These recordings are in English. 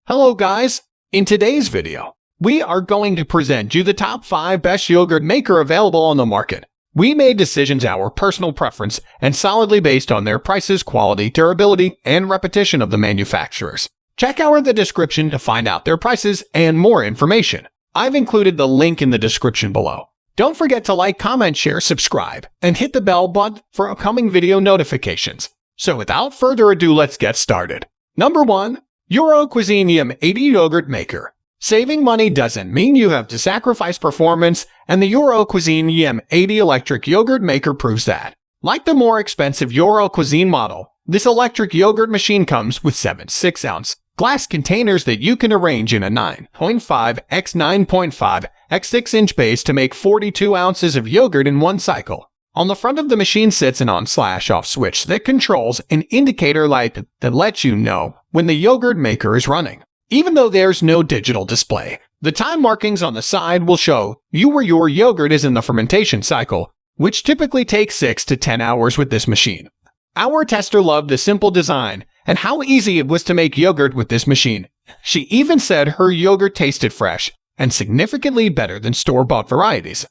Hello guys! In today's video, we are going to present you the top 5 best yogurt maker available on the market. We made decisions our personal preference and solidly based on their prices, quality, durability, and repetition of the manufacturers. Check out the description to find out their prices and more information. I've included the link in the description below. Don't forget to like, comment, share, subscribe, and hit the bell button for upcoming video notifications. So without further ado, let's get started. Number 1. Cuisine YM80 Yogurt Maker. Saving money doesn't mean you have to sacrifice performance, and the Cuisine YM80 electric yogurt maker proves that. Like the more expensive Cuisine model, this electric yogurt machine comes with 7 6-ounce glass containers that you can arrange in a 9.5 x 9.5 x 6-inch base to make 42 ounces of yogurt in one cycle. On the front of the machine sits an on/off switch that controls an indicator light that lets you know when the yogurt maker is running. Even though there's no digital display, the time markings on the side will show you where your yogurt is in the fermentation cycle, which typically takes 6 to 10 hours with this machine. Our tester loved the simple design and how easy it was to make yogurt with this machine. She even said her yogurt tasted fresh and significantly better than store-bought varieties.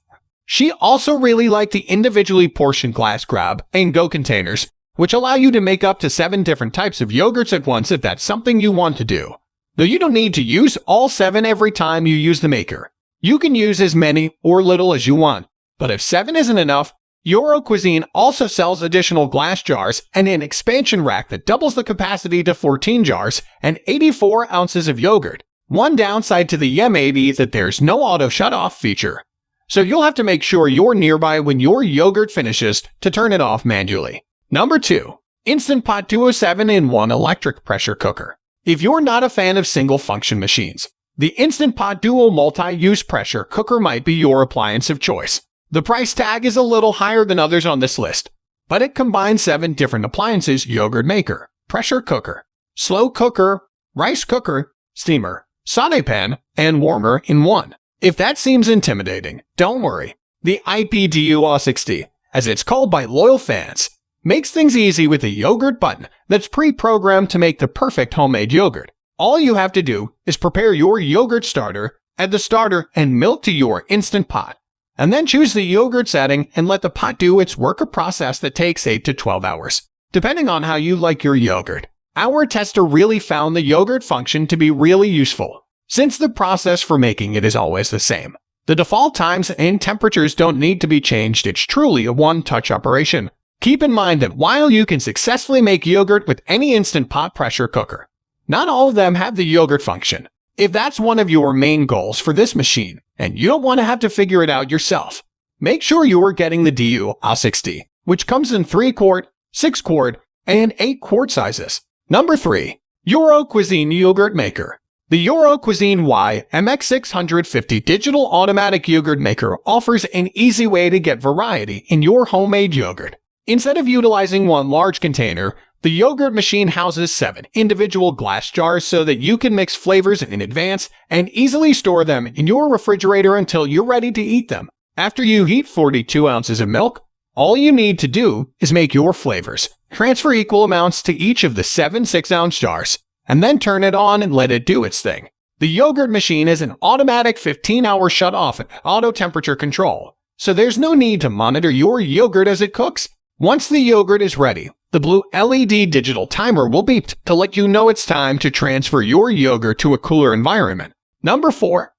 She also really liked the individually portioned glass grab-and-go containers, which allow you to make up to 7 different types of yogurts at once if that's something you want to do. Though you don't need to use all 7 every time you use the maker. You can use as many or little as you want, but if 7 isn't enough, Cuisine also sells additional glass jars and an expansion rack that doubles the capacity to 14 jars and 84 ounces of yogurt. One downside to the YM80 is that there's no auto shut-off feature, so you'll have to make sure you're nearby when your yogurt finishes to turn it off manually. Number 2. Instant Pot Duo 7-in-1 Electric Pressure Cooker. If you're not a fan of single-function machines, the Instant Pot Duo Multi-Use Pressure Cooker might be your appliance of choice. The price tag is a little higher than others on this list, but it combines 7 different appliances: yogurt maker, pressure cooker, slow cooker, rice cooker, steamer, sauté pan, and warmer in one. If that seems intimidating, don't worry. The IPDUO60, as it's called by loyal fans, makes things easy with a yogurt button that's pre-programmed to make the perfect homemade yogurt. All you have to do is prepare your yogurt starter, add the starter and milk to your Instant Pot, and then choose the yogurt setting and let the pot do its work, a process that takes 8 to 12 hours, depending on how you like your yogurt. Our tester really found the yogurt function to be really useful, since the process for making it is always the same. The default times and temperatures don't need to be changed. It's truly a one-touch operation. Keep in mind that while you can successfully make yogurt with any Instant Pot pressure cooker, not all of them have the yogurt function. If that's one of your main goals for this machine, and you don't want to have to figure it out yourself, make sure you are getting the DUO60, which comes in 3-quart, 6-quart, and 8-quart sizes. Number 3. Cuisine Yogurt Maker. The Cuisine YMX650 Digital Automatic Yogurt Maker offers an easy way to get variety in your homemade yogurt. Instead of utilizing one large container, the yogurt machine houses 7 individual glass jars so that you can mix flavors in advance and easily store them in your refrigerator until you're ready to eat them. After you heat 42 ounces of milk, all you need to do is make your flavors. Transfer equal amounts to each of the 7 6-ounce jars, and then turn it on and let it do its thing. The yogurt machine is an automatic 15-hour shut-off and auto temperature control, so there's no need to monitor your yogurt as it cooks. Once the yogurt is ready, the blue LED digital timer will beep to let you know it's time to transfer your yogurt to a cooler environment. Number 4.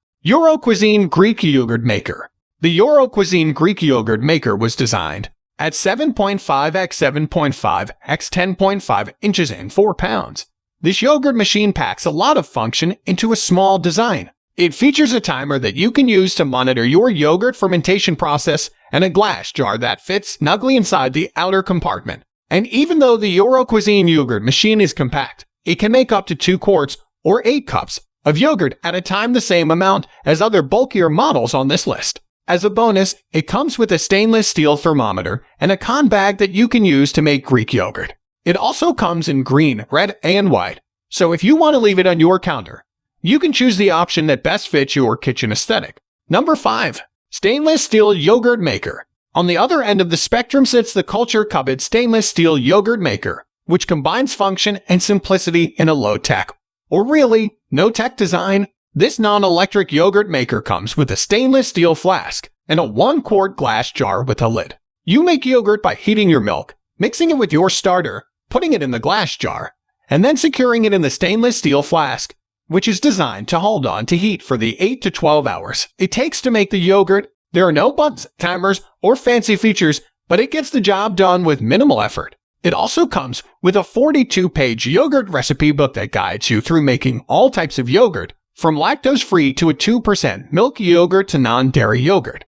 Cuisine Greek Yogurt Maker. The Cuisine Greek Yogurt Maker was designed at 7.5 x 7.5 x 10.5 inches and 4 pounds. This yogurt machine packs a lot of function into a small design. It features a timer that you can use to monitor your yogurt fermentation process and a glass jar that fits snugly inside the outer compartment. And even though the Cuisine yogurt machine is compact, it can make up to 2 quarts or 8 cups of yogurt at a time, the same amount as other bulkier models on this list. As a bonus, it comes with a stainless steel thermometer and a con bag that you can use to make Greek yogurt. It also comes in green, red, and white, so if you want to leave it on your counter, you can choose the option that best fits your kitchen aesthetic. Number 5. Stainless Steel Yogurt Maker. On the other end of the spectrum sits the culture-coveted stainless steel yogurt maker, which combines function and simplicity in a low-tech, Or really, no tech design? This non-electric yogurt maker comes with a stainless steel flask and a 1-quart glass jar with a lid. You make yogurt by heating your milk, mixing it with your starter, putting it in the glass jar, and then securing it in the stainless steel flask, which is designed to hold on to heat for the 8 to 12 hours it takes to make the yogurt. There are no buttons, timers, or fancy features, but it gets the job done with minimal effort. It also comes with a 42-page yogurt recipe book that guides you through making all types of yogurt, from lactose-free to a 2% milk yogurt to non-dairy yogurt.